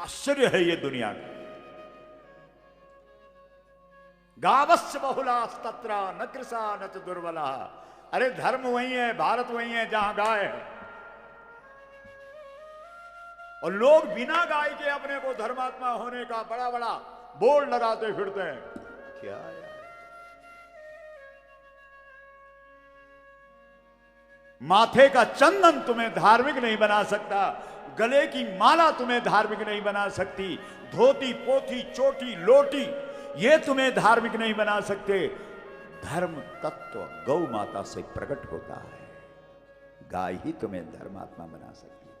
आश्चर्य है ये दुनिया का। गावस्य बहुलास्तत्र न कृषा न च दुर्बला। अरे धर्म वही है, भारत वही है जहां गाय है, और लोग बिना गाय के अपने को धर्मात्मा होने का बड़ा बड़ा बोर्ड लगाते फिरते हैं। क्या यार, माथे का चंदन तुम्हें धार्मिक नहीं बना सकता, गले की माला तुम्हें धार्मिक नहीं बना सकती, धोती पोथी चोटी लोटी ये तुम्हें धार्मिक नहीं बना सकते। धर्म तत्व गौ माता से प्रकट होता है, गाय ही तुम्हें धर्मात्मा बना सकती है।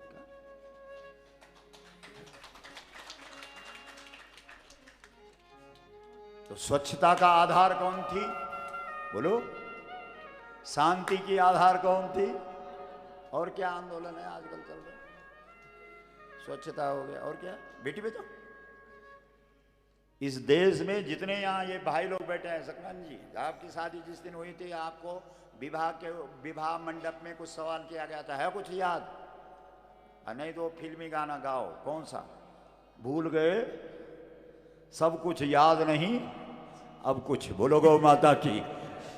तो स्वच्छता का आधार कौन थी? बोलो। शांति की आधार कौन थी? और क्या आंदोलन है आजकल चल रहा है? स्वच्छता हो गया, और क्या? बेटी बेटो, इस देश में जितने यहाँ ये भाई लोग बैठे हैं, सकलन जी, आपकी शादी जिस दिन हुई थी आपको विवाह मंडप में कुछ सवाल किया गया था, है कुछ याद? नहीं तो फिल्मी गाना गाओ, कौन सा? भूल गए? सब कुछ याद नहीं, अब कुछ बोलो। गौ माता की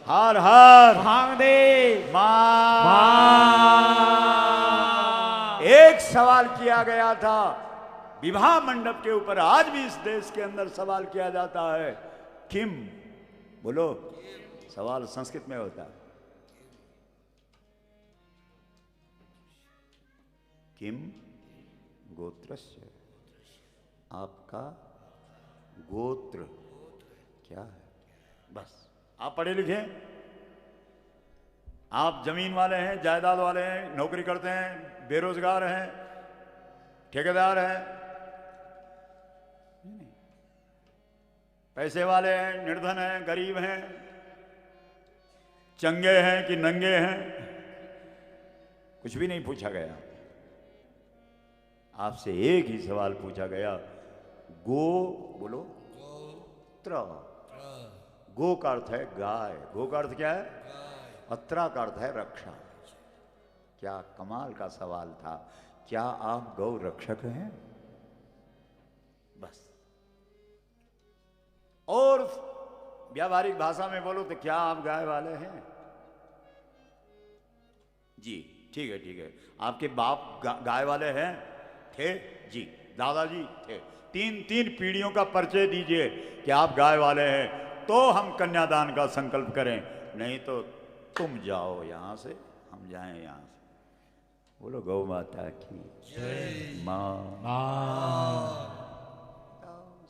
हर हर महादेव। एक सवाल किया गया था विवाह मंडप के ऊपर, आज भी इस देश के अंदर सवाल किया जाता है, किम? बोलो। सवाल संस्कृत में होता है, किम गोत्रस्य? आपका गोत्र क्या है? बस आप पढ़े लिखे, आप जमीन वाले हैं, जायदाद वाले हैं, नौकरी करते हैं, बेरोजगार हैं, ठेकेदार हैं, पैसे वाले हैं, निर्धन हैं, गरीब हैं, चंगे हैं कि नंगे हैं, कुछ भी नहीं पूछा गया। आपसे एक ही सवाल पूछा गया, गो बोलो त्र। गो का अर्थ है गाय, गो का अर्थ क्या है? अत्रा का अर्थ है रक्षा। क्या कमाल का सवाल था, क्या आप गौ रक्षक हैं? बस। और व्यावहारिक भाषा में बोलो तो क्या आप गाय वाले हैं? जी ठीक है, ठीक है। आपके बाप गाय वाले हैं? थे जी, दादाजी थे। तीन पीढ़ियों का परिचय दीजिए कि आप गाय वाले हैं, तो हम कन्यादान का संकल्प करें, नहीं तो तुम जाओ यहां से, हम जाएं यहां से। बोलो गौ माता की जय। मां।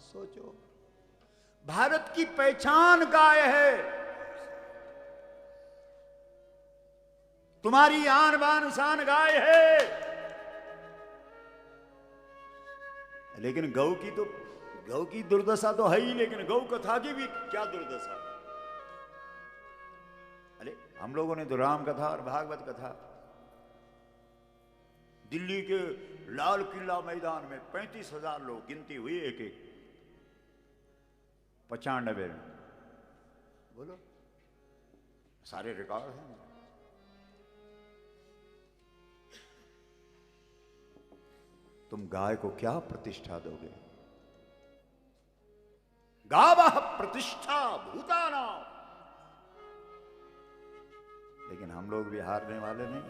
सोचो, भारत की पहचान गाय है, तुम्हारी आन बान शान गाय है, लेकिन गौ की दुर्दशा तो है ही, लेकिन गौ कथा की भी क्या दुर्दशा। अरे हम लोगों ने तो राम कथा और भागवत कथा, दिल्ली के लाल किला मैदान में 35,000 लोग, गिनती हुई एक 95 में, बोलो सारे रिकॉर्ड हैं। तुम गाय को क्या प्रतिष्ठा दोगे? गावः प्रतिष्ठा भूताना। लेकिन हम लोग भी हारने वाले नहीं।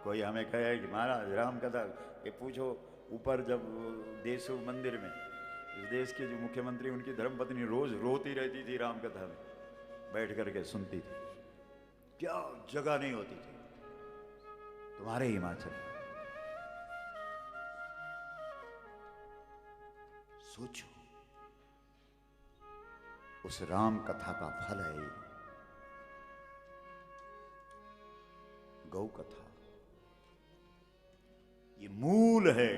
कोई हमें कहे कि महाराज राम कथा, ये पूछो ऊपर जब देशु मंदिर में, इस देश के जो मुख्यमंत्री, उनकी धर्मपत्नी रोज रोती रहती थी राम कथा में, बैठ करके सुनती थी, क्या जगह नहीं होती थी। तुम्हारे हिमाचल, सोचो, उस राम कथा का फल है ये गौ कथा, ये मूल है।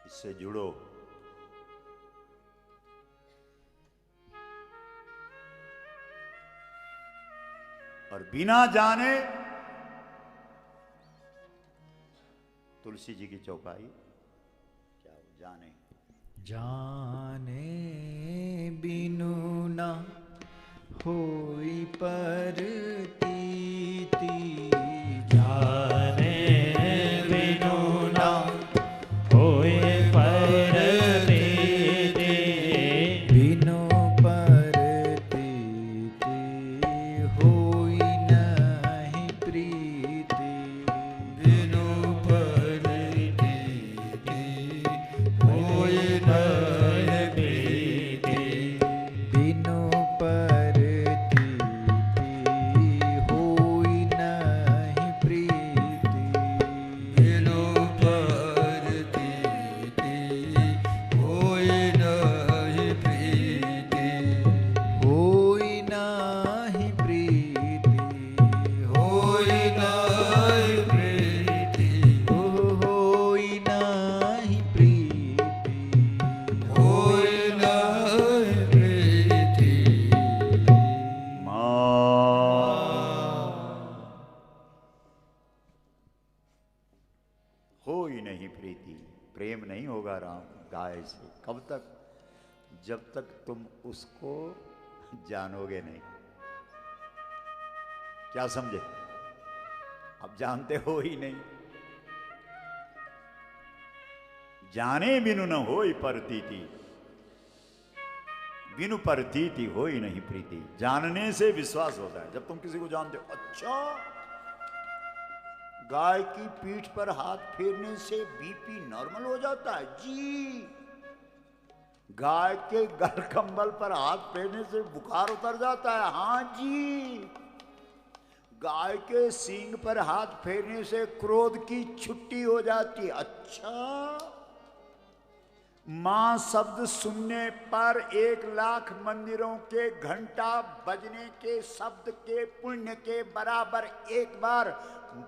इससे जुड़ो। और बिना जाने तुलसी जी की चौपाई, क्या जाने जाने बिनु ना होई परतीति, हो ही नहीं प्रीति, प्रेम नहीं होगा राम गाय से। कब तक? जब तक तुम उसको जानोगे नहीं। क्या समझे? अब जानते हो ही नहीं। जाने बिनु न होई परतीति, बिनु परतीति हो ही नहीं प्रीति। जानने से विश्वास होता है। जब तुम किसी को जानते हो, अच्छा गाय की पीठ पर हाथ फेरने से बीपी नॉर्मल हो जाता है जी, गाय के गल कंबल पर हाथ फेरने से बुखार उतर जाता है, हाँ जी, गाय के सींग पर हाथ फेरने से क्रोध की छुट्टी हो जाती है। अच्छा, मां शब्द सुनने पर 1,00,000 मंदिरों के घंटा बजने के शब्द के पुण्य के बराबर एक बार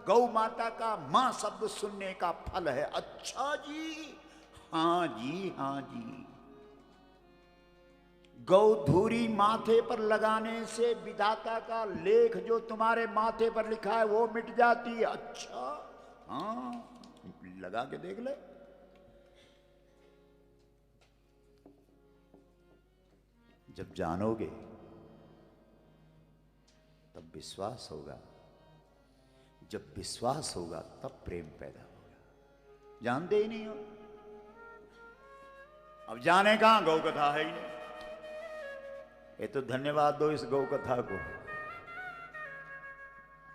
गौ माता का मां शब्द सुनने का फल है। अच्छा जी, हाँ जी, हाँ जी। गौधूरी माथे पर लगाने से विधाता का लेख जो तुम्हारे माथे पर लिखा है वो मिट जाती है। अच्छा, हाँ, लगा के देख ले। जब जानोगे तब विश्वास होगा, जब विश्वास होगा तब प्रेम पैदा होगा। जानते ही नहीं हो, अब जाने कहां, गौ कथा है ही नहीं। ये तो धन्यवाद दो इस गौ कथा को।